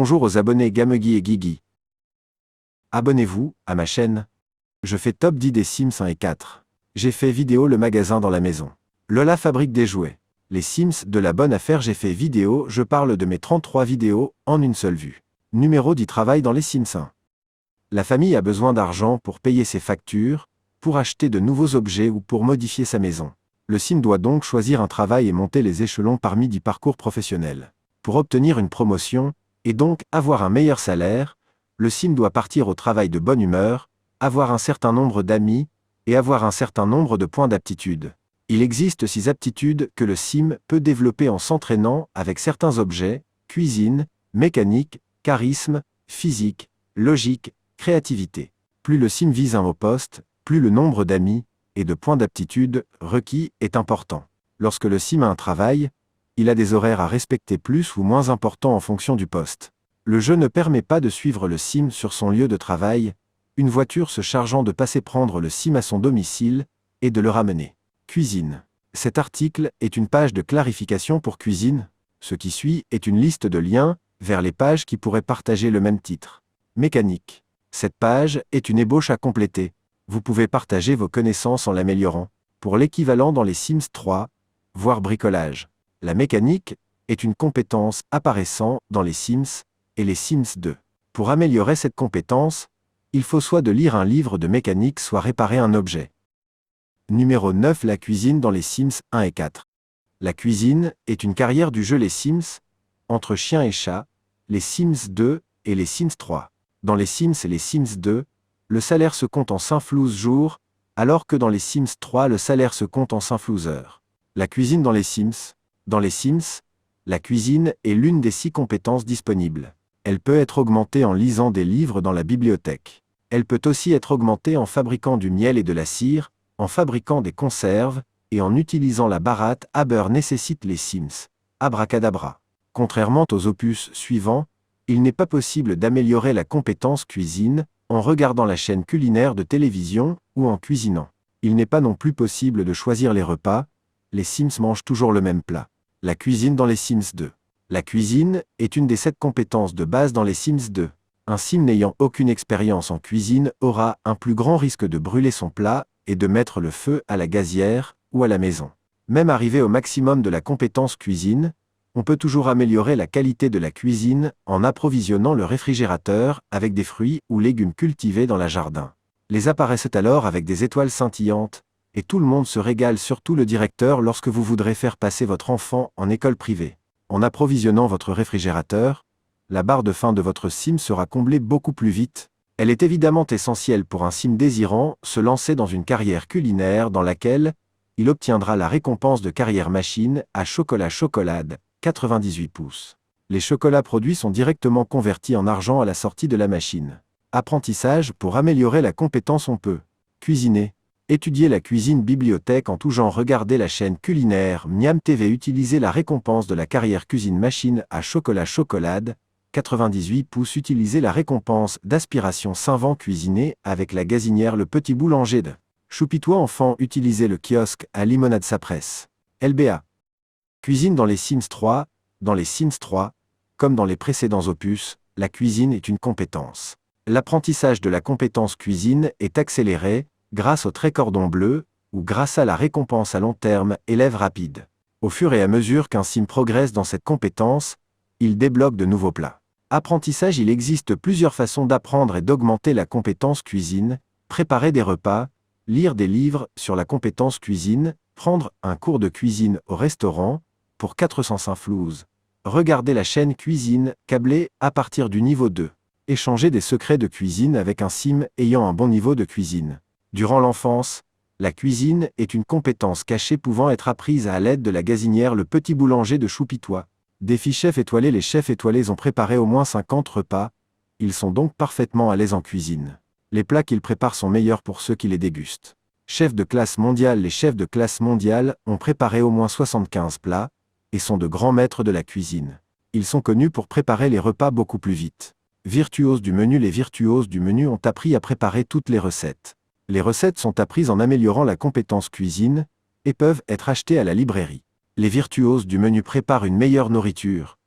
Bonjour aux abonnés Gamegui et Guigui. Abonnez-vous à ma chaîne. Je fais top 10 des Sims 1 et 4. J'ai fait vidéo le magasin dans la maison. Lola fabrique des jouets. Les Sims de la bonne affaire, j'ai fait vidéo, je parle de mes 33 vidéos en une seule vue. Numéro 10 travail dans les Sims 1. La famille a besoin d'argent pour payer ses factures, pour acheter de nouveaux objets ou pour modifier sa maison. Le Sim doit donc choisir un travail et monter les échelons parmi 10 parcours professionnels. Pour obtenir une promotion, et donc avoir un meilleur salaire, le Sim doit partir au travail de bonne humeur, avoir un certain nombre d'amis, et avoir un certain nombre de points d'aptitude. Il existe 6 aptitudes que le Sim peut développer en s'entraînant avec certains objets: cuisine, mécanique, charisme, physique, logique, créativité. Plus le Sim vise un haut poste, plus le nombre d'amis et de points d'aptitude requis est important. Lorsque le Sim a un travail, il a des horaires à respecter plus ou moins importants en fonction du poste. Le jeu ne permet pas de suivre le Sim sur son lieu de travail, une voiture se chargeant de passer prendre le Sim à son domicile et de le ramener. Cuisine. Cet article est une page de clarification pour cuisine. Ce qui suit est une liste de liens vers les pages qui pourraient partager le même titre. Mécanique. Cette page est une ébauche à compléter. Vous pouvez partager vos connaissances en l'améliorant. Pour l'équivalent dans les Sims 3, voire bricolage. La mécanique est une compétence apparaissant dans les Sims et les Sims 2. Pour améliorer cette compétence, il faut soit de lire un livre de mécanique, soit réparer un objet. Numéro 9. La cuisine dans les Sims 1 et 4. La cuisine est une carrière du jeu Les Sims, entre chiens et chats, les Sims 2 et les Sims 3. Dans les Sims et les Sims 2, le salaire se compte en 5 flouses jours, alors que dans les Sims 3, le salaire se compte en 5 flouses heures. La cuisine dans les Sims. Dans les Sims, la cuisine est l'une des 6 compétences disponibles. Elle peut être augmentée en lisant des livres dans la bibliothèque. Elle peut aussi être augmentée en fabriquant du miel et de la cire, en fabriquant des conserves, et en utilisant la baratte à beurre nécessite les Sims. Abracadabra. Contrairement aux opus suivants, il n'est pas possible d'améliorer la compétence cuisine en regardant la chaîne culinaire de télévision ou en cuisinant. Il n'est pas non plus possible de choisir les repas, les Sims mangent toujours le même plat. La cuisine dans les Sims 2. La cuisine est une des 7 compétences de base dans les Sims 2. Un Sim n'ayant aucune expérience en cuisine aura un plus grand risque de brûler son plat et de mettre le feu à la gazière ou à la maison. Même arrivé au maximum de la compétence cuisine, on peut toujours améliorer la qualité de la cuisine en approvisionnant le réfrigérateur avec des fruits ou légumes cultivés dans le jardin. Les apparaissent alors avec des étoiles scintillantes, et tout le monde se régale, surtout le directeur lorsque vous voudrez faire passer votre enfant en école privée. En approvisionnant votre réfrigérateur, la barre de faim de votre Sim sera comblée beaucoup plus vite. Elle est évidemment essentielle pour un Sim désirant se lancer dans une carrière culinaire dans laquelle il obtiendra la récompense de carrière machine à chocolat chocolade, 98 pouces. Les chocolats produits sont directement convertis en argent à la sortie de la machine. Apprentissage. Pour améliorer la compétence, on peut cuisiner. Étudier la cuisine, bibliothèque en tout genre, regarder la chaîne culinaire Miam TV, utiliser la récompense de la carrière cuisine machine à chocolat chocolade, 98 pouces, utiliser la récompense d'aspiration savant, cuisiner avec la gazinière le petit boulanger de Choupitois enfant, utiliser le kiosque à limonade Sapresse. LBA. Cuisine dans les Sims 3. Dans les Sims 3, comme dans les précédents opus, la cuisine est une compétence. L'apprentissage de la compétence cuisine est accéléré grâce au trait cordon bleu, ou grâce à la récompense à long terme élève rapide. Au fur et à mesure qu'un Sim progresse dans cette compétence, il débloque de nouveaux plats. Apprentissage. Il existe plusieurs façons d'apprendre et d'augmenter la compétence cuisine: préparer des repas, lire des livres sur la compétence cuisine, prendre un cours de cuisine au restaurant, pour 405 flouses, regarder la chaîne cuisine câblée à partir du niveau 2, échanger des secrets de cuisine avec un Sim ayant un bon niveau de cuisine. Durant l'enfance, la cuisine est une compétence cachée pouvant être apprise à l'aide de la gazinière le petit boulanger de Choupitois. Défi chef étoilé. Les chefs étoilés ont préparé au moins 50 repas, ils sont donc parfaitement à l'aise en cuisine. Les plats qu'ils préparent sont meilleurs pour ceux qui les dégustent. Chef de classe mondiale. Les chefs de classe mondiale ont préparé au moins 75 plats, et sont de grands maîtres de la cuisine. Ils sont connus pour préparer les repas beaucoup plus vite. Virtuoses du menu. Les virtuoses du menu ont appris à préparer toutes les recettes. Les recettes sont apprises en améliorant la compétence cuisine, et peuvent être achetées à la librairie. Les virtuoses du menu préparent une meilleure nourriture.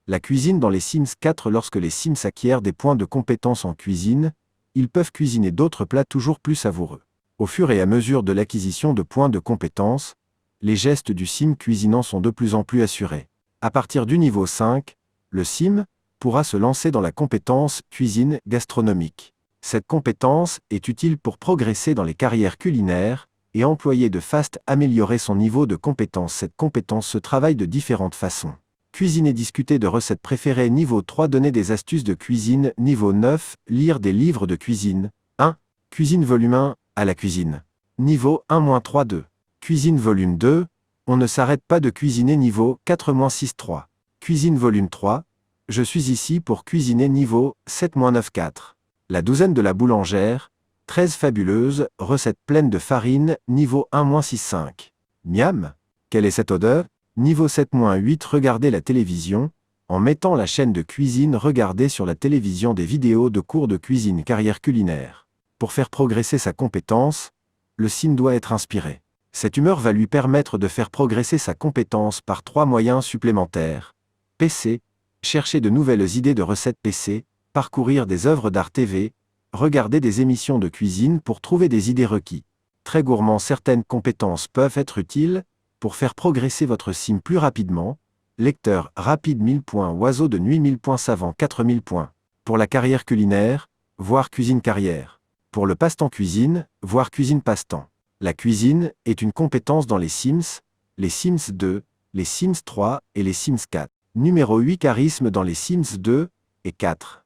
La cuisine dans les Sims 4. Lorsque les Sims acquièrent des points de compétence en cuisine, ils peuvent cuisiner d'autres plats toujours plus savoureux. Au fur et à mesure de l'acquisition de points de compétence, les gestes du Sim cuisinant sont de plus en plus assurés. À partir du niveau 5, le Sim pourra se lancer dans la compétence cuisine gastronomique. Cette compétence est utile pour progresser dans les carrières culinaires et employer de fast améliorer son niveau de compétence. Cette compétence se travaille de différentes façons. Cuisiner, discuter de recettes préférées. Niveau 3, donner des astuces de cuisine. Niveau 9, lire des livres de cuisine. 1. Cuisine volume 1, à la cuisine. Niveau 1-3-2. Cuisine volume 2, on ne s'arrête pas de cuisiner. Niveau 4-6-3. Cuisine volume 3, je suis ici pour cuisiner. Niveau 7-9-4. La douzaine de la boulangère, 13 fabuleuses recettes pleines de farine. Niveau 1-6-5. Miam, quelle est cette odeur? Niveau 7-8, regardez la télévision. En mettant la chaîne de cuisine, regardez sur la télévision des vidéos de cours de cuisine carrière culinaire. Pour faire progresser sa compétence, le Sim doit être inspiré. Cette humeur va lui permettre de faire progresser sa compétence par 3 moyens supplémentaires. PC, chercher de nouvelles idées de recettes. PC, parcourir des œuvres d'art. TV, regarder des émissions de cuisine pour trouver des idées requis. Très gourmand, certaines compétences peuvent être utiles pour faire progresser votre Sim plus rapidement. Lecteur rapide 1000 points, oiseau de nuit 1000 points, savant 4000 points. Pour la carrière culinaire, voir cuisine carrière. Pour le passe-temps cuisine, voir cuisine passe-temps. La cuisine est une compétence dans les Sims, les Sims 2, les Sims 3 et les Sims 4. Numéro 8, charisme dans les Sims 2 et 4.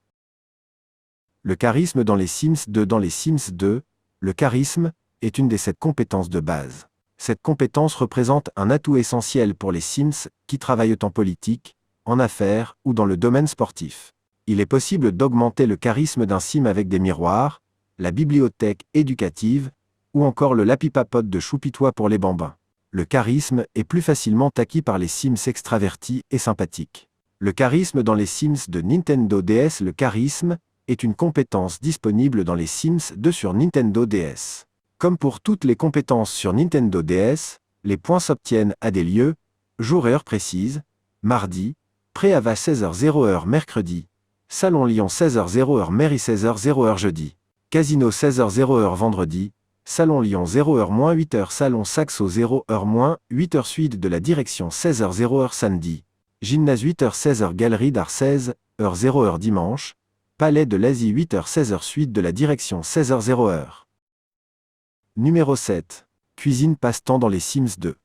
Le charisme dans les Sims 2. Dans les Sims 2, le charisme est une des 7 compétences de base. Cette compétence représente un atout essentiel pour les Sims qui travaillent en politique, en affaires ou dans le domaine sportif. Il est possible d'augmenter le charisme d'un Sim avec des miroirs, la bibliothèque éducative, ou encore le lapipapote de Choupitois pour les bambins. Le charisme est plus facilement acquis par les Sims extravertis et sympathiques. Le charisme dans les Sims de Nintendo DS. Le charisme est une compétence disponible dans les Sims 2 sur Nintendo DS. Comme pour toutes les compétences sur Nintendo DS, les points s'obtiennent à des lieux, jours et heures précises, mardi, Préava 16h00 mercredi, Salon Lyon 16h00 mairie 16h00 jeudi, Casino 16h00 vendredi, Salon Lyon 0h-8h, Salon Saxo 0h-8h, suite de la direction 16h00 samedi, Gymnase 8h-16h, Galerie d'Art 16h00 dimanche, Palais de l'Asie 8h-16h, suite de la direction 16h00. Numéro 7. Cuisine passe-temps dans les Sims 2.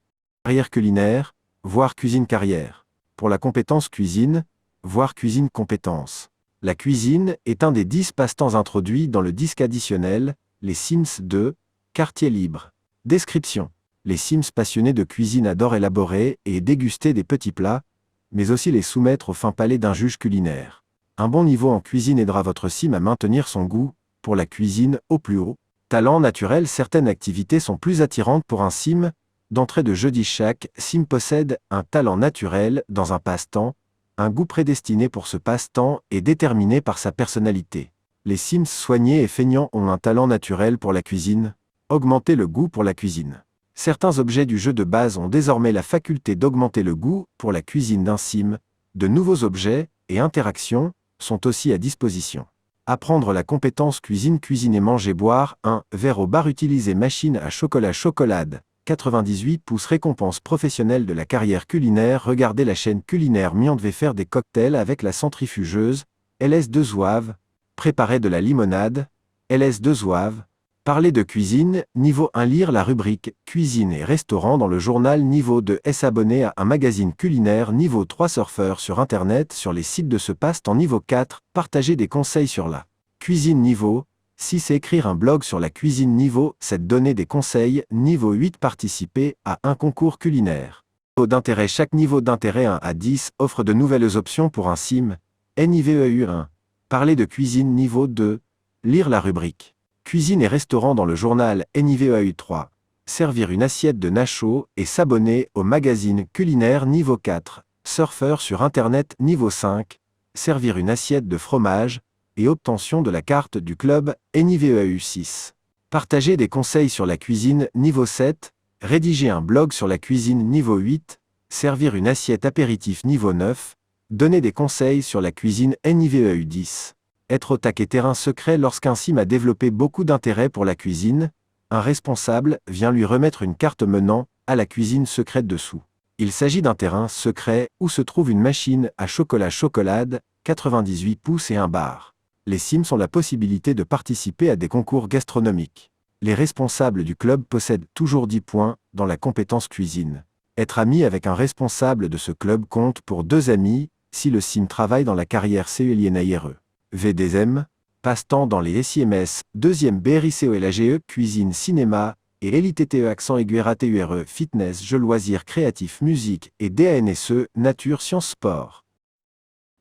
Carrière culinaire, voir cuisine carrière. Pour la compétence cuisine, voir cuisine compétence. La cuisine est un des 10 passe-temps introduits dans le disque additionnel, les Sims 2, quartier libre. Description. Les Sims passionnés de cuisine adorent élaborer et déguster des petits plats, mais aussi les soumettre au fin palais d'un juge culinaire. Un bon niveau en cuisine aidera votre Sim à maintenir son goût pour la cuisine au plus haut. Talent naturel. Certaines activités sont plus attirantes pour un Sim. D'entrée de jeu, chaque Sim possède un talent naturel dans un passe-temps. Un goût prédestiné pour ce passe-temps est déterminé par sa personnalité. Les Sims soignés et feignants ont un talent naturel pour la cuisine. Augmenter le goût pour la cuisine. Certains objets du jeu de base ont désormais la faculté d'augmenter le goût pour la cuisine d'un Sim. De nouveaux objets et interactions sont aussi à disposition. Apprendre la compétence cuisine. Cuisiner, manger, boire. 1 verre au bar. Utiliser machine à chocolat. Chocolade 98 pouces. Récompense professionnelle de la carrière culinaire. Regardez la chaîne culinaire Miandvé faire des cocktails avec la centrifugeuse. LS2 Zouave. Préparer de la limonade. LS2 Zouave. Parler de cuisine. Niveau 1, lire la rubrique cuisine et restaurant dans le journal. Niveau 2, s'abonner à un magazine culinaire. Niveau 3, surfeur sur internet sur les sites de ce passe-temps. Niveau 4, partager des conseils sur la cuisine. Niveau 6, écrire un blog sur la cuisine. Niveau 7, donner des conseils. Niveau 8, participer à un concours culinaire. Niveau d'intérêt. Chaque niveau d'intérêt 1 à 10 offre de nouvelles options pour un Sim. NIVEU 1. Parler de cuisine. Niveau 2, lire la rubrique cuisine et restaurant dans le journal NIVEU 3. Servir une assiette de nachos et s'abonner au magazine culinaire. Niveau 4. Surfeur sur internet. Niveau 5. Servir une assiette de fromage et obtention de la carte du club NIVEU 6. Partager des conseils sur la cuisine. Niveau 7. Rédiger un blog sur la cuisine. Niveau 8. Servir une assiette apéritif. Niveau 9. Donner des conseils sur la cuisine NIVEU10. Être au taquet terrain secret lorsqu'un sim a développé beaucoup d'intérêt pour la cuisine, un responsable vient lui remettre une carte menant à la cuisine secrète dessous. Il s'agit d'un terrain secret où se trouve une machine à chocolat chocolade, 98 pouces et un bar. Les Sims ont la possibilité de participer à des concours gastronomiques. Les responsables du club possèdent toujours 10 points dans la compétence cuisine. Être ami avec un responsable de ce club compte pour 2 amis si le Sim travaille dans la carrière CELINAIRE. VDM, passe-temps dans les SIMS, 2e BRICOLAGE, cuisine, cinéma, et LITTE accent aigu RATURE, fitness, jeux loisirs créatifs, musique et DANSE, nature, sciences, sport.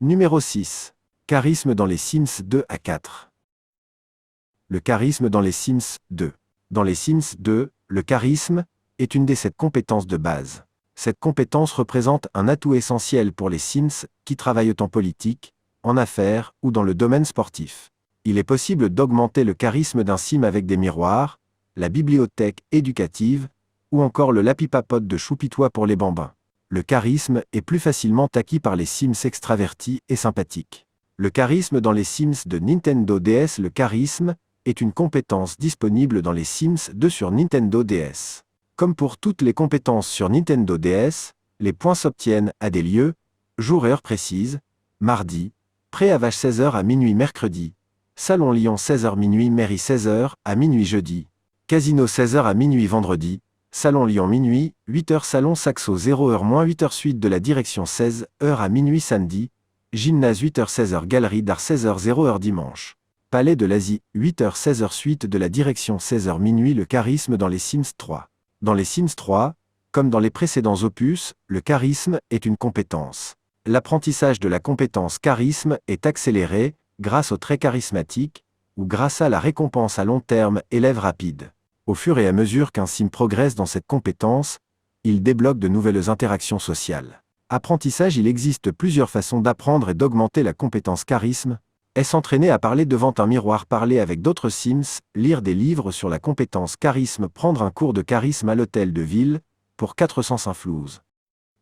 Numéro 6. Charisme dans les Sims 2 à 4. Le charisme dans les Sims 2. Dans les Sims 2, le charisme est une des 7 compétences de base. Cette compétence représente un atout essentiel pour les Sims qui travaillent en politique, en affaires ou dans le domaine sportif. Il est possible d'augmenter le charisme d'un Sim avec des miroirs, la bibliothèque éducative, ou encore le lapipapote de Choupitois pour les bambins. Le charisme est plus facilement acquis par les Sims extravertis et sympathiques. Le charisme dans les Sims de Nintendo DS. Le charisme est une compétence disponible dans les Sims 2 sur Nintendo DS. Comme pour toutes les compétences sur Nintendo DS, les points s'obtiennent à des lieux, jours et heures précises, mardi, Pré-Avage 16h à minuit mercredi, Salon Lyon 16h minuit Mairie 16h à minuit jeudi, Casino 16h à minuit vendredi, Salon Lyon minuit, 8h Salon Saxo 0h-8h Suite de la direction 16h à minuit samedi, Gymnase 8h 16h Galerie d'Art 16h 0h dimanche. Palais de l'Asie, 8h 16h Suite de la direction 16h minuit. Le charisme dans les Sims 3. Dans les Sims 3, comme dans les précédents opus, le charisme est une compétence. L'apprentissage de la compétence charisme est accéléré grâce au trait charismatique ou grâce à la récompense à long terme élève rapide. Au fur et à mesure qu'un Sim progresse dans cette compétence, il débloque de nouvelles interactions sociales. Apprentissage. Il existe plusieurs façons d'apprendre et d'augmenter la compétence charisme. S'entraîner à parler devant un miroir, parler avec d'autres Sims, lire des livres sur la compétence charisme, prendre un cours de charisme à l'hôtel de ville, pour 405 flouses.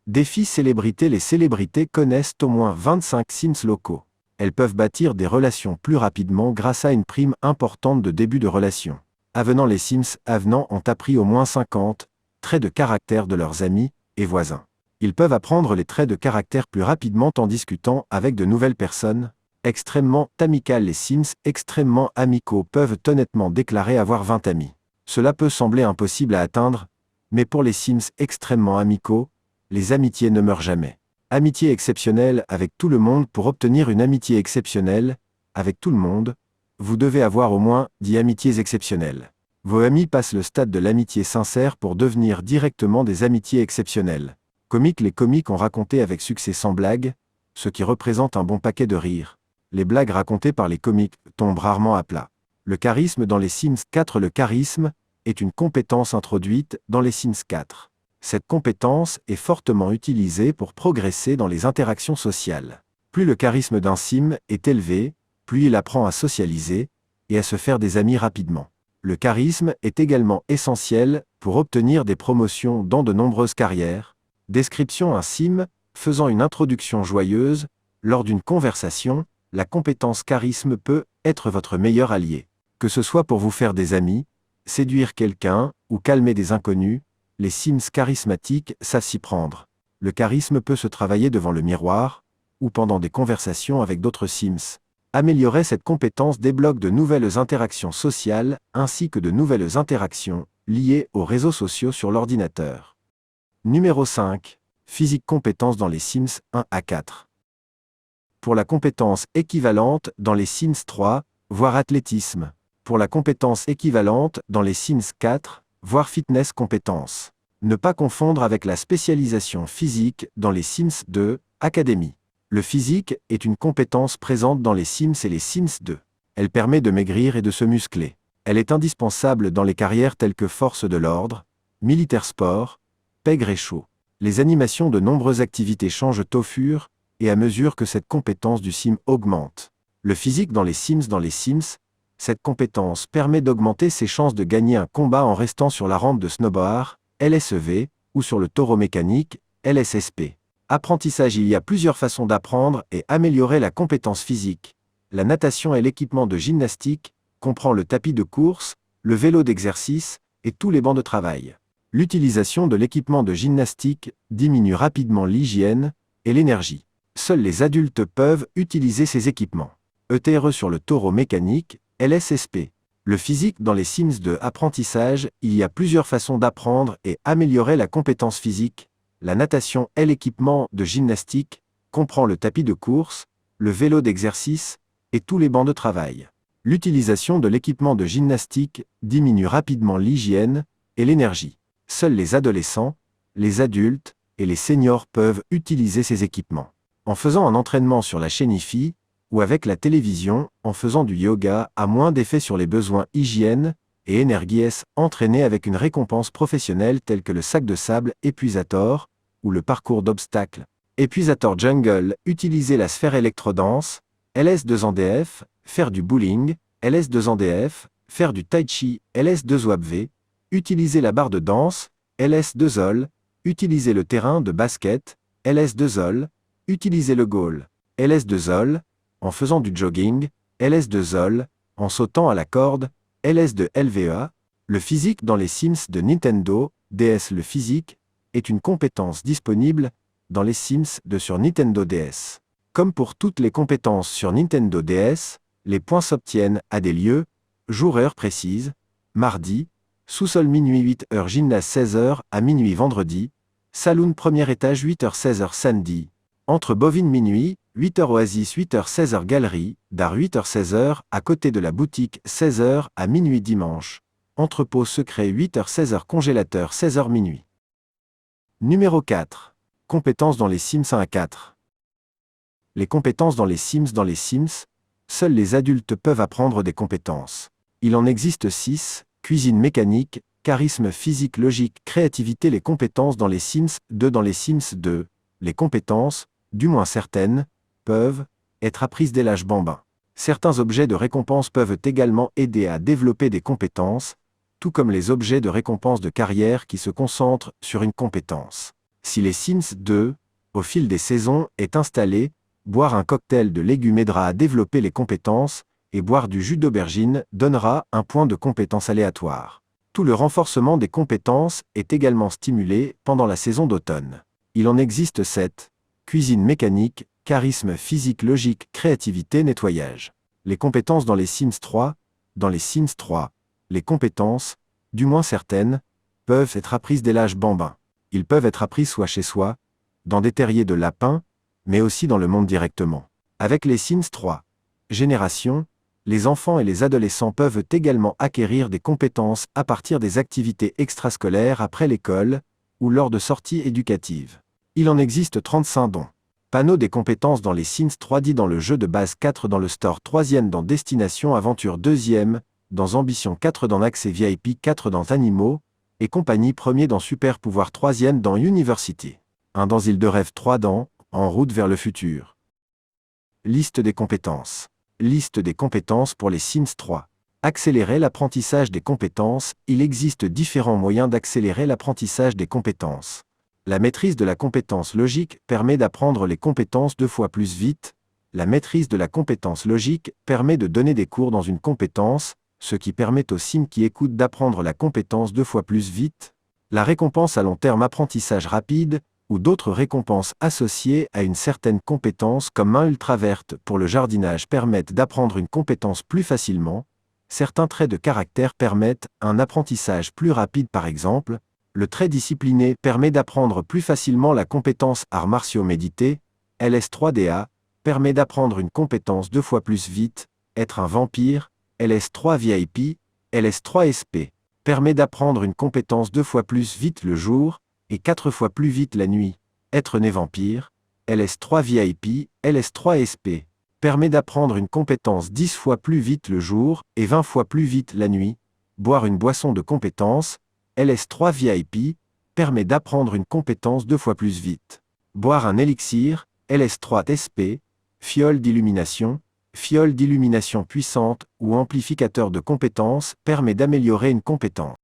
Défi célébrité. Les célébrités connaissent au moins 25 Sims locaux. Elles peuvent bâtir des relations plus rapidement grâce à une prime importante de début de relation. Avenant. Les Sims avenants ont appris au moins 50 traits de caractère de leurs amis et voisins. Ils peuvent apprendre les traits de caractère plus rapidement en discutant avec de nouvelles personnes. Extrêmement amicales. Les Sims extrêmement amicaux peuvent honnêtement déclarer avoir 20 amis. Cela peut sembler impossible à atteindre, mais pour les Sims extrêmement amicaux, les amitiés ne meurent jamais. Amitié exceptionnelle avec tout le monde. Pour obtenir une amitié exceptionnelle avec tout le monde, vous devez avoir au moins 10 amitiés exceptionnelles. Vos amis passent le stade de l'amitié sincère pour devenir directement des amitiés exceptionnelles. Comiques. Les comiques ont raconté avec succès sans blague, ce qui représente un bon paquet de rires. Les blagues racontées par les comiques tombent rarement à plat. Le charisme dans les Sims 4. Le charisme est une compétence introduite dans les Sims 4. Cette compétence est fortement utilisée pour progresser dans les interactions sociales. Plus le charisme d'un Sim est élevé, plus il apprend à socialiser et à se faire des amis rapidement. Le charisme est également essentiel pour obtenir des promotions dans de nombreuses carrières. Description. Un Sim faisant une introduction joyeuse lors d'une conversation. La compétence charisme peut être votre meilleur allié. Que ce soit pour vous faire des amis, séduire quelqu'un ou calmer des inconnus, les Sims charismatiques savent s'y prendre. Le charisme peut se travailler devant le miroir ou pendant des conversations avec d'autres Sims. Améliorer cette compétence débloque de nouvelles interactions sociales ainsi que de nouvelles interactions liées aux réseaux sociaux sur l'ordinateur. Numéro 5. Physique. Compétence dans les Sims 1 à 4. Pour la compétence équivalente dans les Sims 3, voire athlétisme. Pour la compétence équivalente dans les Sims 4, voire fitness compétence. Ne pas confondre avec la spécialisation physique dans les Sims 2, Académie. Le physique est une compétence présente dans les Sims et les Sims 2. Elle permet de maigrir et de se muscler. Elle est indispensable dans les carrières telles que force de l'ordre, militaire sport, pègre et chaud. Les animations de nombreuses activités changent au fur et à mesure que cette compétence du Sim augmente. Le physique dans les Sims. Dans les Sims, cette compétence permet d'augmenter ses chances de gagner un combat en restant sur la rampe de snowboard, LSEV, ou sur le taureau mécanique, LSSP. Apprentissage. Il y a plusieurs façons d'apprendre et améliorer la compétence physique. La natation et l'équipement de gymnastique comprend le tapis de course, le vélo d'exercice et tous les bancs de travail. L'utilisation de l'équipement de gymnastique diminue rapidement l'hygiène et l'énergie. Seuls les adultes peuvent utiliser ces équipements. ETRE sur le taureau mécanique, LSSP. Le physique dans les Sims 2. Apprentissage. Il y a plusieurs façons d'apprendre et améliorer la compétence physique. La natation et l'équipement de gymnastique comprend le tapis de course, le vélo d'exercice et tous les bancs de travail. L'utilisation de l'équipement de gymnastique diminue rapidement l'hygiène et l'énergie. Seuls les adolescents, les adultes et les seniors peuvent utiliser ces équipements. En faisant un entraînement sur la chaîne IFI ou avec la télévision, en faisant du yoga, a moins d'effet sur les besoins hygiène et énergies, entraînés avec une récompense professionnelle telle que le sac de sable Épuisator ou le parcours d'obstacles Épuisator Jungle. Utiliser la sphère électrodance, LS2NDF, faire du bowling, LS2NDF, faire du tai chi, LS2WABV, utiliser la barre de danse, LS2OL, utiliser le terrain de basket, LS2OL, utiliser le goal, LS2OL, en faisant du jogging, LS2OL, en sautant à la corde, LS2LVEA. Le physique dans les Sims de Nintendo DS. Le physique est une compétence disponible dans les Sims 2 sur Nintendo DS. Comme pour toutes les compétences sur Nintendo DS, les points s'obtiennent à des lieux, jours-heures précises, mardi, sous-sol minuit 8h, gymnase 16h à minuit vendredi, saloon premier étage 8h-16h samedi, entre bovine minuit, 8h oasis 8h-16h galerie, d'art 8h-16h à côté de la boutique 16h à minuit dimanche, entrepôt secret 8h-16h congélateur 16h minuit. Numéro 4. Compétences dans les Sims 1 à 4. Les compétences dans les Sims. Dans les Sims, seuls les adultes peuvent apprendre des compétences. Il en existe 6, cuisine mécanique, charisme physique logique, créativité. Les compétences dans les Sims 2. Dans les Sims 2, les compétences, du moins certaines, peuvent être apprises dès l'âge bambin. Certains objets de récompense peuvent également aider à développer des compétences, tout comme les objets de récompense de carrière qui se concentrent sur une compétence. Si les Sims 2, au fil des saisons, est installé, boire un cocktail de légumes aidera à développer les compétences, et boire du jus d'aubergine donnera un point de compétence aléatoire. Tout le renforcement des compétences est également stimulé pendant la saison d'automne. Il en existe 7, cuisine mécanique, charisme physique logique, créativité, nettoyage. Les compétences dans les Sims 3. Dans les Sims 3, les compétences, du moins certaines, peuvent être apprises dès l'âge bambin. Ils peuvent être appris soit chez soi, dans des terriers de lapins, mais aussi dans le monde directement. Avec les Sims 3 génération, les enfants et les adolescents peuvent également acquérir des compétences à partir des activités extrascolaires après l'école ou lors de sorties éducatives. Il en existe 35 dont panneau des compétences dans les Sims 3D dans le jeu de base 4 dans le store 3e dans Destination Aventure 2e, dans Ambition 4 dans Accès VIP 4 dans Animaux, et compagnie 1er dans Super Pouvoir 3e dans University. 1 dans Île de Rêve 3 dans En route vers le futur. Liste des compétences. Liste des compétences pour les Sims 3. Accélérer l'apprentissage des compétences. Il existe différents moyens d'accélérer l'apprentissage des compétences. La maîtrise de la compétence logique permet d'apprendre les compétences 2 fois plus vite. La maîtrise de la compétence logique permet de donner des cours dans une compétence, ce qui permet aux Sims qui écoutent d'apprendre la compétence 2 fois plus vite. La récompense à long terme apprentissage rapide, ou d'autres récompenses associées à une certaine compétence comme main ultra verte pour le jardinage permettent d'apprendre une compétence plus facilement. Certains traits de caractère permettent un apprentissage plus rapide par exemple. Le trait discipliné permet d'apprendre plus facilement la compétence arts martiaux méditer. LS3DA permet d'apprendre une compétence 2 fois plus vite. Être un vampire. LS3 VIP, LS3 SP permet d'apprendre une compétence 2 fois plus vite le jour et 4 fois plus vite la nuit. Être né vampire. LS3 VIP, LS3 SP permet d'apprendre une compétence 10 fois plus vite le jour et 20 fois plus vite la nuit. Boire une boisson de compétence. LS3 VIP permet d'apprendre une compétence 2 fois plus vite. Boire un élixir. LS3 SP, fiole d'illumination puissante ou amplificateur de compétences permet d'améliorer une compétence.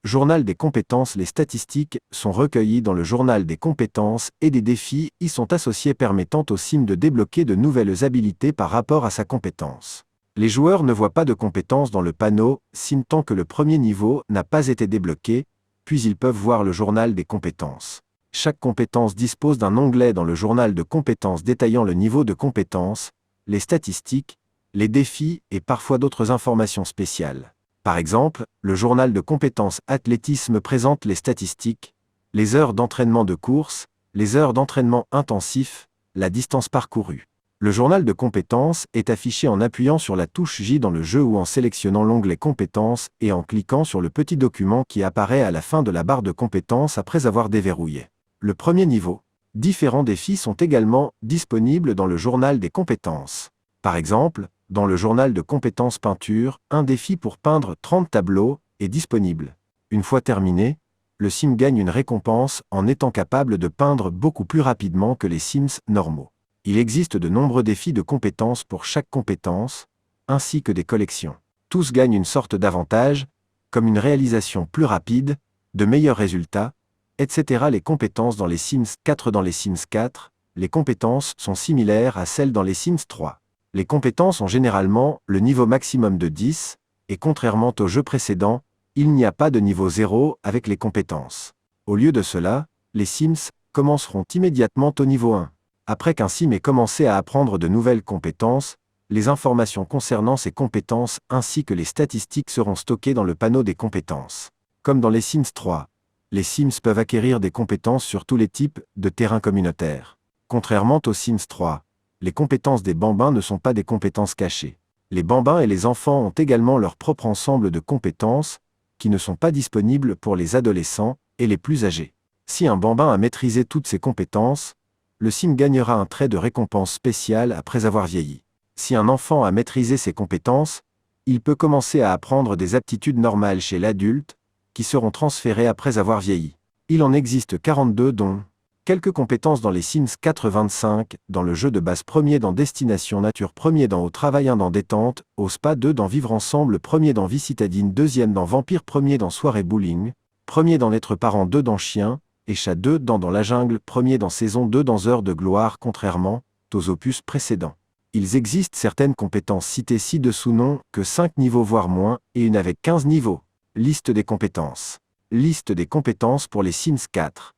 Journal des compétences. Les statistiques sont recueillies dans le journal des compétences et des défis y sont associés permettant au sim de débloquer de nouvelles habilités par rapport à sa compétence. Les joueurs ne voient pas de compétences dans le panneau sim tant que le premier niveau n'a pas été débloqué, puis ils peuvent voir le journal des compétences. Chaque compétence dispose d'un onglet dans le journal de compétences détaillant le niveau de compétence, les statistiques, les défis et parfois d'autres informations spéciales. Par exemple, le journal de compétences athlétisme présente les statistiques, les heures d'entraînement de course, les heures d'entraînement intensif, la distance parcourue. Le journal de compétences est affiché en appuyant sur la touche J dans le jeu ou en sélectionnant l'onglet compétences et en cliquant sur le petit document qui apparaît à la fin de la barre de compétences après avoir déverrouillé le premier niveau. Différents défis sont également disponibles dans le journal des compétences. Par exemple, dans le journal de compétences peinture, un défi pour peindre 30 tableaux est disponible. Une fois terminé, le sim gagne une récompense en étant capable de peindre beaucoup plus rapidement que les sims normaux. Il existe de nombreux défis de compétences pour chaque compétence, ainsi que des collections. Tous gagnent une sorte d'avantage, comme une réalisation plus rapide, de meilleurs résultats, etc. Les compétences dans les Sims 4. Dans les Sims 4, les compétences sont similaires à celles dans les Sims 3. Les compétences ont généralement le niveau maximum de 10, et contrairement au jeu précédent, il n'y a pas de niveau 0 avec les compétences. Au lieu de cela, les Sims commenceront immédiatement au niveau 1. Après qu'un sim ait commencé à apprendre de nouvelles compétences, les informations concernant ces compétences ainsi que les statistiques seront stockées dans le panneau des compétences. Comme dans les Sims 3, les Sims peuvent acquérir des compétences sur tous les types de terrains communautaires. Contrairement aux Sims 3, les compétences des bambins ne sont pas des compétences cachées. Les bambins et les enfants ont également leur propre ensemble de compétences, qui ne sont pas disponibles pour les adolescents et les plus âgés. Si un bambin a maîtrisé toutes ses compétences, le sim gagnera un trait de récompense spécial après avoir vieilli. Si un enfant a maîtrisé ses compétences, il peut commencer à apprendre des aptitudes normales chez l'adulte, qui seront transférées après avoir vieilli. Il en existe 42 dont quelques compétences dans les Sims 4-25, dans le jeu de base premier dans Destination Nature premier dans Au Travail 1 dans Détente, Au Spa 2 dans Vivre Ensemble premier dans Vie Citadine deuxième dans Vampire premier dans Soirée Bowling, premier dans Être Parent 2 dans Chien, et Chat 2 dans La Jungle premier dans Saison 2 dans Heure de Gloire contrairement aux opus précédents. Il existe certaines compétences citées ci-dessous n'ont que 5 niveaux voire moins, et une avec 15 niveaux. Liste des compétences. Liste des compétences pour les Sims 4.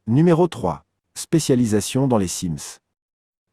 Numéro 3. Spécialisation dans les Sims.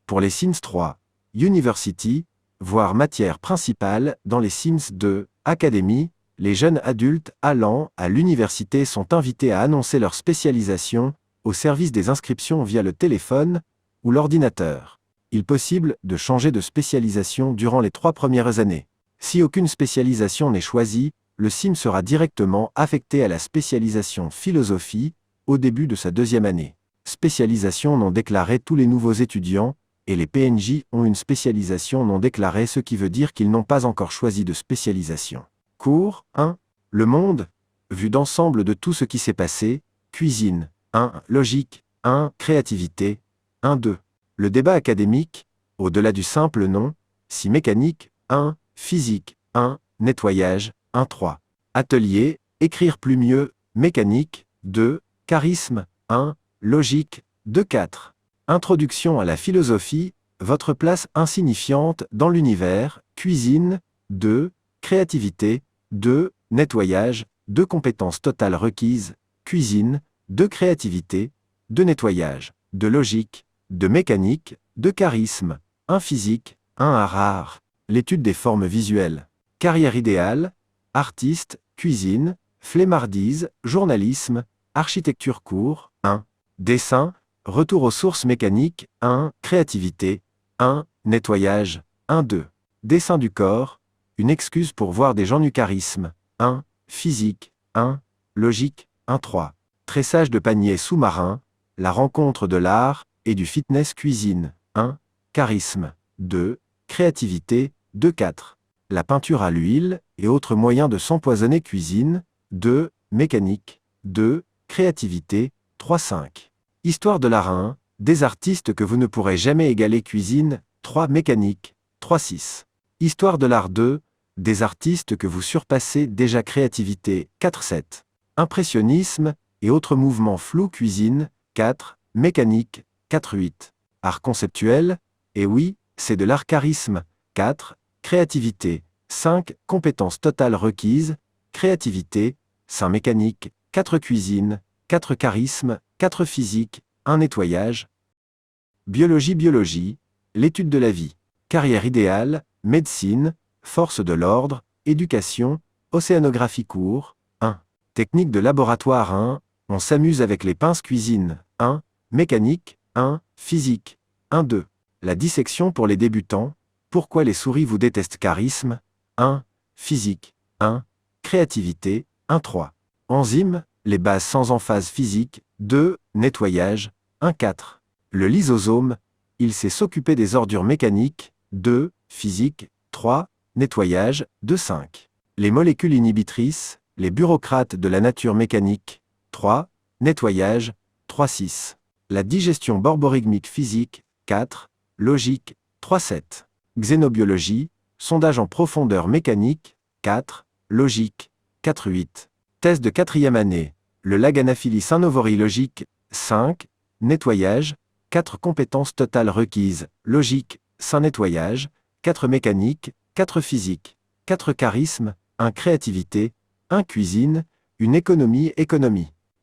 Pour les Sims 3, University, voire matière principale, dans les Sims 2, Academy, les jeunes adultes allant à l'université sont invités à annoncer leur spécialisation au service des inscriptions via le téléphone ou l'ordinateur. Il est possible de changer de spécialisation durant les 3 premières années. Si aucune spécialisation n'est choisie, le sim sera directement affecté à la spécialisation philosophie au début de sa 2e année. Spécialisation non déclarée. Tous les nouveaux étudiants et les PNJ ont une spécialisation non déclarée, ce qui veut dire qu'ils n'ont pas encore choisi de spécialisation. Cours 1. Le monde, vue d'ensemble de tout ce qui s'est passé. Cuisine 1. Logique 1. Créativité 1-2. Le débat académique, au-delà du simple nom, si mécanique 1. Physique 1. Nettoyage 1-3. Atelier, écrire plus mieux, mécanique 2. Charisme 1. Logique 2-4. Introduction à la philosophie, votre place insignifiante dans l'univers, cuisine 2. Créativité 2. Nettoyage 2. Compétences totales requises, cuisine 2. Créativité 2. Nettoyage 2. Logique 2. Mécanique 2. Charisme 1. Physique 1. Art rare. L'étude des formes visuelles. Carrière idéale, artiste, cuisine, flemmardise, journalisme, architecture cours 1. Dessin, retour aux sources mécaniques 1. Créativité 1. Nettoyage 1-2. Dessin du corps, une excuse pour voir des gens nus charisme 1. Physique 1. Logique 1-3. Tressage de paniers sous-marins, la rencontre de l'art et du fitness cuisine 1. Charisme 2. Créativité 2-4. La peinture à l'huile et autres moyens de s'empoisonner cuisine 2. Mécanique 2. Créativité 3-5. Histoire de l'art 1. Des artistes que vous ne pourrez jamais égaler cuisine 3. Mécanique 3-6. Histoire de l'art 2. Des artistes que vous surpassez déjà créativité 4-7. Impressionnisme et autres mouvements flous cuisine, 4. Mécanique, 4-8. Art conceptuel, et oui, c'est de l'art charisme, 4. Créativité, 5. Compétences totales requises, créativité, 5 mécanique, 4 cuisine, 4 charisme, 4 physique, 1 nettoyage. Biologie, l'étude de la vie. Carrière idéale, médecine, force de l'ordre, éducation, océanographie cours, 1. Technique de laboratoire 1, on s'amuse avec les pinces cuisine, 1. Mécanique, 1. Physique, 1-2. La dissection pour les débutants, pourquoi les souris vous détestent charisme, 1. Physique, 1. Créativité, 1-3. Enzymes, les bases sans emphase physique, 2. Nettoyage, 1-4. Le lysosome, il sait s'occuper des ordures mécaniques, 2. Physique, 3. Nettoyage, 2-5. Les molécules inhibitrices, les bureaucrates de la nature mécanique, 3. Nettoyage, 3-6. La digestion borborygmique physique, 4. Logique, 3-7. Xénobiologie, sondage en profondeur mécanique, 4. Logique, 4-8. Thèse de 4e année, le Laganaphilie synovorie logique, 5. Nettoyage, 4 compétences totales requises, logique, 5 nettoyage, 4 mécanique, 4 physique, 4 charisme, 1 créativité, 1 cuisine, une économie.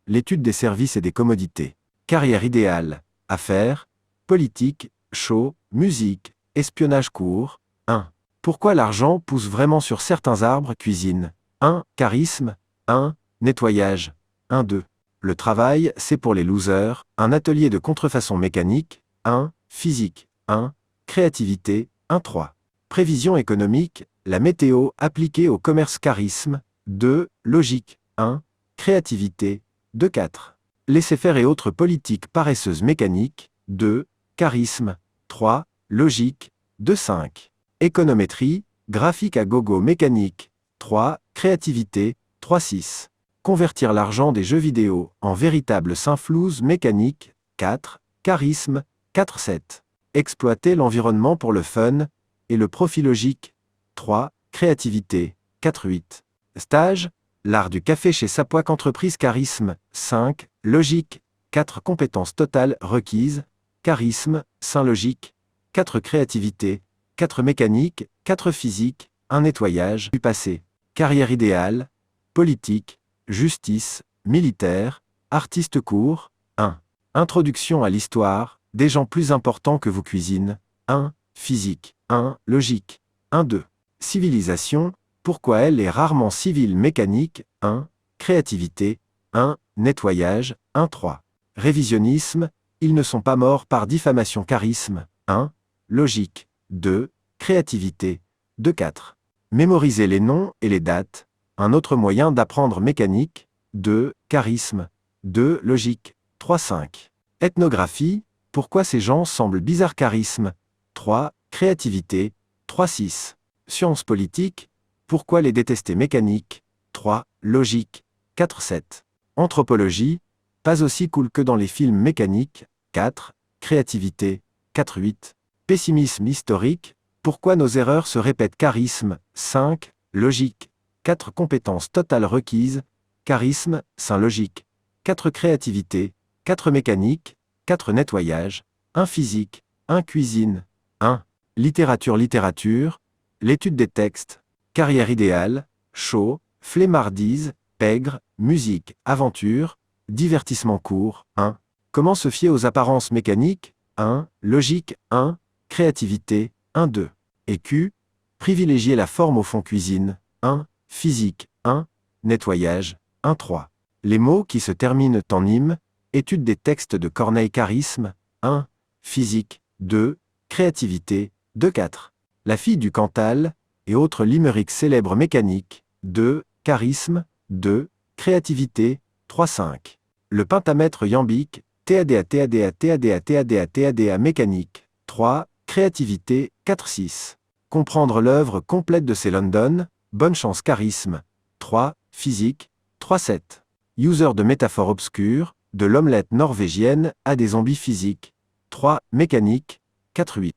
L'étude des services et des commodités. Carrière idéale, affaires, politique, show, musique, espionnage court, 1. Pourquoi l'argent pousse vraiment sur certains arbres cuisine, 1. Charisme, 1. Nettoyage, 1-2. Le travail, c'est pour les losers, un atelier de contrefaçon mécanique, 1. Physique, 1. Créativité, 1-3. Prévision économique, la météo appliquée au commerce charisme, 2. Logique, 1. Créativité, 2-4. Laisser-faire et autres politiques paresseuses mécaniques, 2. Charisme, 3. Logique, 2-5. Économétrie, graphique à gogo mécanique, 3. Créativité, 3-6. Convertir l'argent des jeux vidéo en véritable synflouse mécanique, 4. Charisme, 4-7. Exploiter l'environnement pour le fun et le profit logique, 3. Créativité, 4-8. Stage, l'art du café chez Sapoac Entreprise charisme, 5. Logique, 4 compétences totales requises, charisme, 5 logique, 4 créativité, 4 mécanique, 4 physique, 1 nettoyage du passé. Carrière idéale, politique, justice, militaire, artiste court, 1. Introduction à l'histoire, des gens plus importants que vous cuisine, 1. Physique, 1. Logique, 1-2. Civilisation, pourquoi elle est rarement civile mécanique, 1. Créativité, 1. Nettoyage, 1-3. Révisionnisme, ils ne sont pas morts par diffamation charisme, 1. Logique, 2. Créativité, 2-4. Mémoriser les noms et les dates, un autre moyen d'apprendre mécanique, 2. Charisme, 2. Logique, 3-5. Ethnographie, pourquoi ces gens semblent bizarres charisme, 3. Créativité, 3-6. Sciences politiques, pourquoi les détester mécanique, 3. Logique, 4-7. Anthropologie, pas aussi cool que dans les films mécaniques, 4. Créativité, 4-8. Pessimisme historique, pourquoi nos erreurs se répètent charisme, 5. Logique, 4 compétences totales requises, charisme, 5 logique, 4 créativité, 4 mécanique, 4 nettoyage, 1 physique, 1 cuisine, 1. Littérature, l'étude des textes, carrière idéale, show, flemmardise, pègre, musique, aventure, divertissement court, 1. Comment se fier aux apparences mécaniques, 1. Logique, 1. Créativité, 1-2. EQ, privilégier la forme au fond cuisine, 1. Physique, 1. Nettoyage, 1-3. Les mots qui se terminent en ime, étude des textes de Corneille charisme, 1. Physique, 2. Créativité, 2-4. La fille du Cantal, et autres limerick célèbres mécaniques, 2. Charisme, 2. Créativité, 3-5. Le pentamètre iambique, TADA mécanique, 3. Créativité, 4-6. Comprendre l'œuvre complète de ces London, bonne chance charisme, 3. Physique, 3-7. User de métaphores obscures, de l'omelette norvégienne à des zombies physiques, 3. Mécanique, 4-8.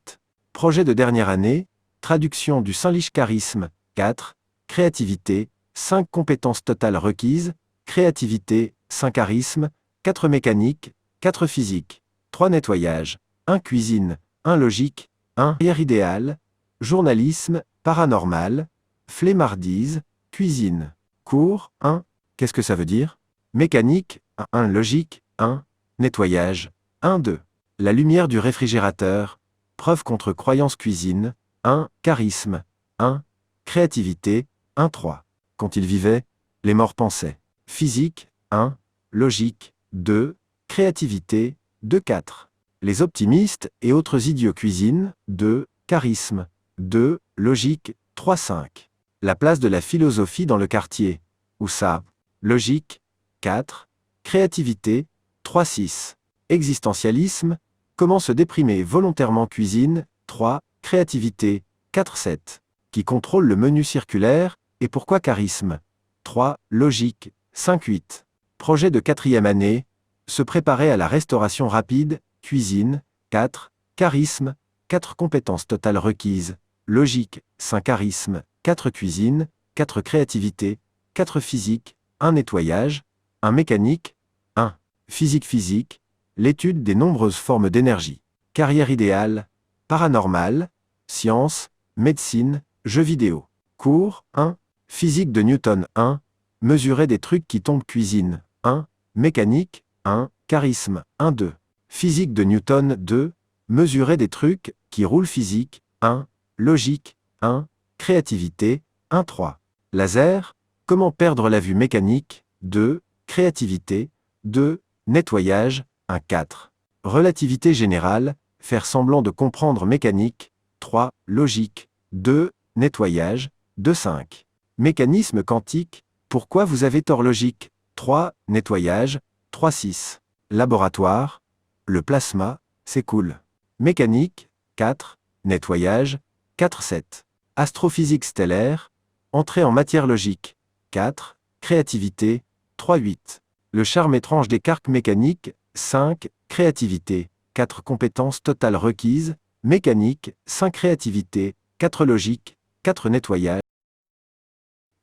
Projet de dernière année, traduction du Saint-Lich charisme, 4. Créativité, 5 compétences totales requises, créativité, 5 charisme, 4 mécanique, 4 physique, 3 nettoyage, 1 cuisine, 1 logique, 1 carrière idéale, journalisme, paranormal, flemmardise, cuisine. Cours, 1. Qu'est-ce que ça veut dire? Mécanique, 1 logique, 1 nettoyage, 1 2. La lumière du réfrigérateur, preuve contre croyance cuisine, 1 charisme, 1 créativité, 1 3. Quand ils vivaient, les morts pensaient. Physique, 1 logique, 2 créativité, 2 4. Les optimistes et autres idiots cuisine, 2 charisme, 2 logique, 3 5. La place de la philosophie dans le quartier. Où ça? Logique, 4. Créativité, 3 6. Existentialisme, comment se déprimer volontairement cuisine, 3. Créativité, 4 7. Qui contrôle le menu circulaire, et pourquoi charisme? 3. Logique, 5 8. Projet de 4e année, se préparer à la restauration rapide, cuisine, 4. Charisme, 4 compétences totales requises, logique, 5 charisme, 4 cuisine, 4 créativité, 4 physique, 1 nettoyage, 1 mécanique, 1 physique, l'étude des nombreuses formes d'énergie, carrière idéale, paranormal, sciences, médecine, jeux vidéo. Cours, 1, physique de Newton, 1, mesurer des trucs qui tombent cuisine, 1, mécanique, 1, charisme, 1 2. Physique de Newton, 2, mesurer des trucs qui roulent physique, 1, logique, 1, créativité, 1 3. Laser, comment perdre la vue mécanique, 2, créativité, 2, nettoyage, 1 4. Relativité générale, faire semblant de comprendre mécanique, 3, logique, 2, nettoyage, 2 5. Mécanisme quantique, pourquoi vous avez tort logique, 3, nettoyage, 3 6. Laboratoire, le plasma, c'est cool. Mécanique, 4, nettoyage, 4 7. Astrophysique stellaire, entrée en matière logique, 4, créativité, 3 8. Le charme étrange des quarks mécaniques, 5, créativité, 4 compétences totales requises, mécanique, 5 créativité, 4 logique, 4 nettoyage.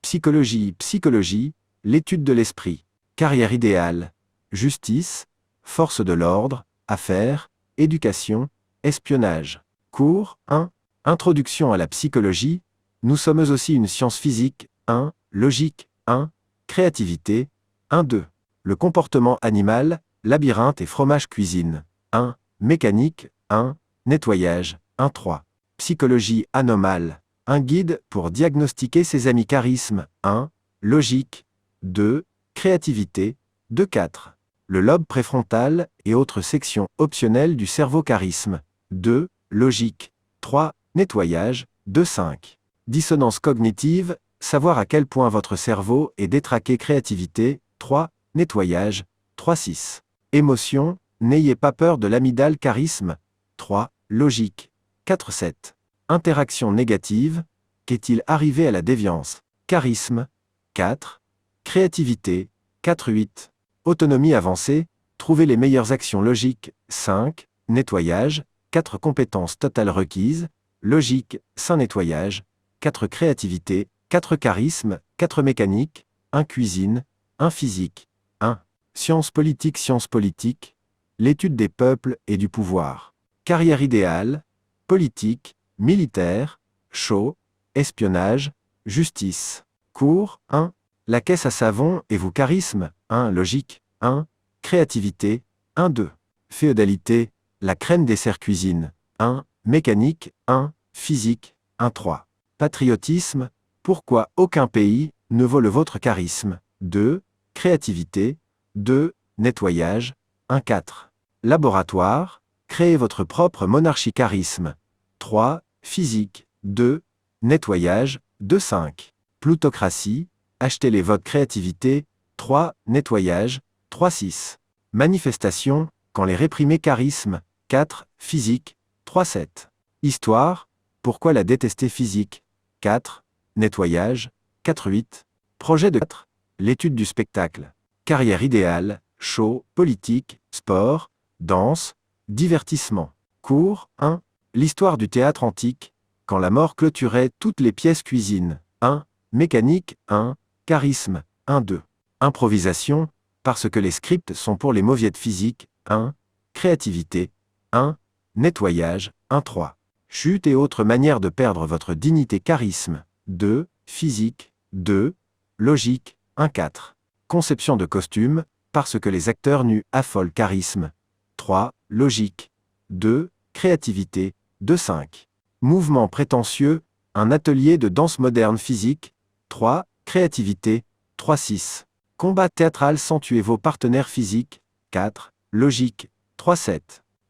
Psychologie, l'étude de l'esprit, carrière idéale, justice, force de l'ordre, affaires, éducation, espionnage. Cours, 1, introduction à la psychologie, nous sommes aussi une science physique, 1, logique, 1, créativité, 1 2. Le comportement animal, labyrinthe et fromage cuisine, 1, mécanique, 1, nettoyage, 1 3. Psychologie anomale, un guide pour diagnostiquer ses amis charisme, 1, logique, 2, créativité, 2 4. Le lobe préfrontal et autres sections optionnelles du cerveau charisme, 2, logique, 3, nettoyage, 2 5. Dissonance cognitive, savoir à quel point votre cerveau est détraqué créativité, 3, nettoyage, 3 6. Émotion, n'ayez pas peur de l'amygdale charisme, 3, logique, 4 7. Interaction négative, qu'est-il arrivé à la déviance, charisme, 4, créativité, 4 8. Autonomie avancée, trouver les meilleures actions logiques, 5, nettoyage, 4 compétences totales requises, logique, 5 nettoyage, 4 créativité, 4 charisme, 4 mécanique, 1 cuisine, 1 physique, 1 sciences politique, l'étude des peuples et du pouvoir. Carrière idéale, politique, militaire, chaud, espionnage, justice. Cours, 1, la caisse à savon et vous charisme, 1 logique, 1, créativité, 1 2. Féodalité, la crème dessert cuisine, 1, mécanique, 1, physique, 1 3. Patriotisme, pourquoi aucun pays ne vaut le vôtre charisme, 2, créativité, 2, nettoyage, 1 4. Laboratoire, créez votre propre monarchie charisme, 3, physique, 2, nettoyage, 2 5. Plutocratie, achetez les votes créativité, 3, nettoyage, 3 6. Manifestation, quand les réprimés charisme, 4, physique, 3 7. Histoire, pourquoi la détester physique, 4, nettoyage, 4 8. Projet de 4, l'étude du spectacle. Carrière idéale, show, politique, sport, danse, divertissement. Cours, 1, l'histoire du théâtre antique, quand la mort clôturait toutes les pièces cuisine, 1, mécanique, 1, charisme, 1 2. Improvisation, parce que les scripts sont pour les mauviettes physiques, 1. Créativité, 1. Nettoyage, 1-3. Chute et autres manières de perdre votre dignité charisme, 2. Physique, 2. Logique, 1-4. Conception de costume, parce que les acteurs nus affolent charisme, 3. Logique, 2. Créativité, 2-5. Mouvement prétentieux, un atelier de danse moderne physique, 3. Créativité, 3-6. Combat théâtral sans tuer vos partenaires physiques, 4. Logique, 3-7.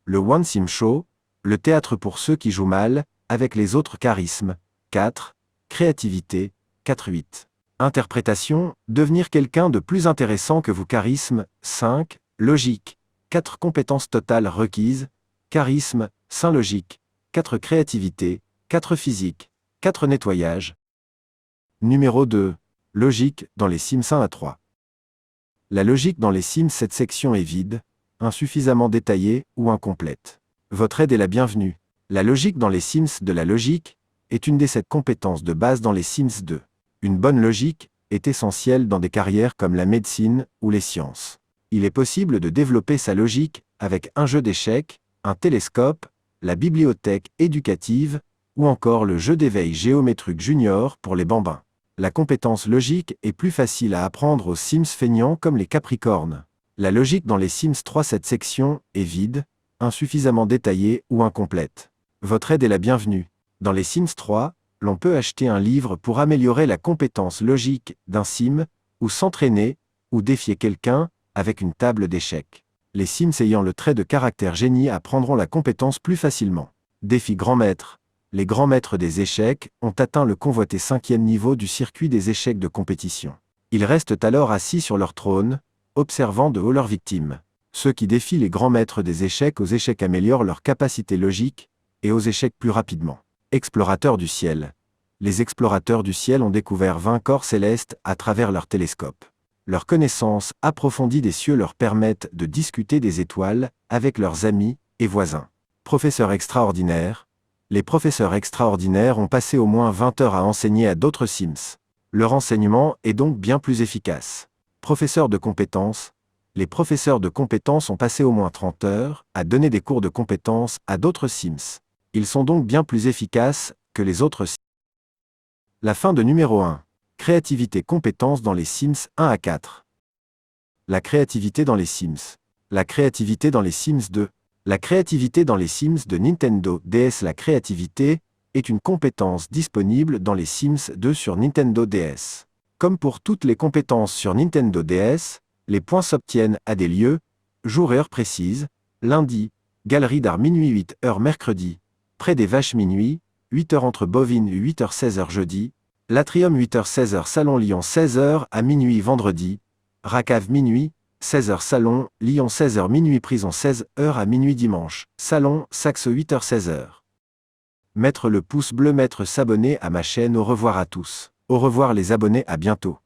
Le One Sim Show, le théâtre pour ceux qui jouent mal, avec les autres charismes, 4. Créativité, 4-8. Interprétation, devenir quelqu'un de plus intéressant que vous charisme, 5. Logique, 4 compétences totales requises, charisme, 5 logique, 4 créativité, 4 physique, 4 nettoyage. Numéro 2. Logique dans les Sims 1-3. La logique dans les Sims, cette section est vide, insuffisamment détaillée ou incomplète. Votre aide est la bienvenue. La logique dans les Sims de la logique est une des 7 compétences de base dans les Sims 2. Une bonne logique est essentielle dans des carrières comme la médecine ou les sciences. Il est possible de développer sa logique avec un jeu d'échecs, un télescope, la bibliothèque éducative, ou encore le jeu d'éveil géométrique junior pour les bambins. La compétence logique est plus facile à apprendre aux Sims feignants comme les Capricornes. La logique dans les Sims 3, cette section est vide, insuffisamment détaillée ou incomplète. Votre aide est la bienvenue. Dans les Sims 3, l'on peut acheter un livre pour améliorer la compétence logique d'un Sim, ou s'entraîner, ou défier quelqu'un, avec une table d'échecs. Les Sims ayant le trait de caractère génie apprendront la compétence plus facilement. Défi grand maître. Les grands maîtres des échecs ont atteint le convoité 5e niveau du circuit des échecs de compétition. Ils restent alors assis sur leur trône, observant de haut leurs victimes. Ceux qui défient les grands maîtres des échecs aux échecs améliorent leur capacité logique, et aux échecs plus rapidement. Explorateurs du ciel. Les explorateurs du ciel ont découvert 20 corps célestes à travers leur télescope. Leur connaissance approfondie des cieux leur permettent de discuter des étoiles avec leurs amis et voisins. Professeurs extraordinaires. Les professeurs extraordinaires ont passé au moins 20 heures à enseigner à d'autres Sims. Leur enseignement est donc bien plus efficace. Professeurs de compétences. Les professeurs de compétences ont passé au moins 30 heures à donner des cours de compétences à d'autres Sims. Ils sont donc bien plus efficaces que les autres Sims. La fin de numéro 1. Créativité compétences dans les Sims 1-4. La créativité dans les Sims. La créativité dans les Sims 2. La créativité dans les Sims de Nintendo DS. La créativité est une compétence disponible dans les Sims 2 sur Nintendo DS. Comme pour toutes les compétences sur Nintendo DS, les points s'obtiennent à des lieux, jours et heures précises, lundi, galerie d'art minuit 8h mercredi, près des vaches minuit, 8h entre bovines 8h 16h jeudi, l'atrium 8h 16h salon Lyon 16h à minuit vendredi, Racave minuit, 16h salon, Lyon 16h minuit prison 16h à minuit dimanche, salon, Saxe 8h 16h. Mettre le pouce bleu, mettre s'abonner à ma chaîne. Au revoir à tous. Au revoir les abonnés, à bientôt.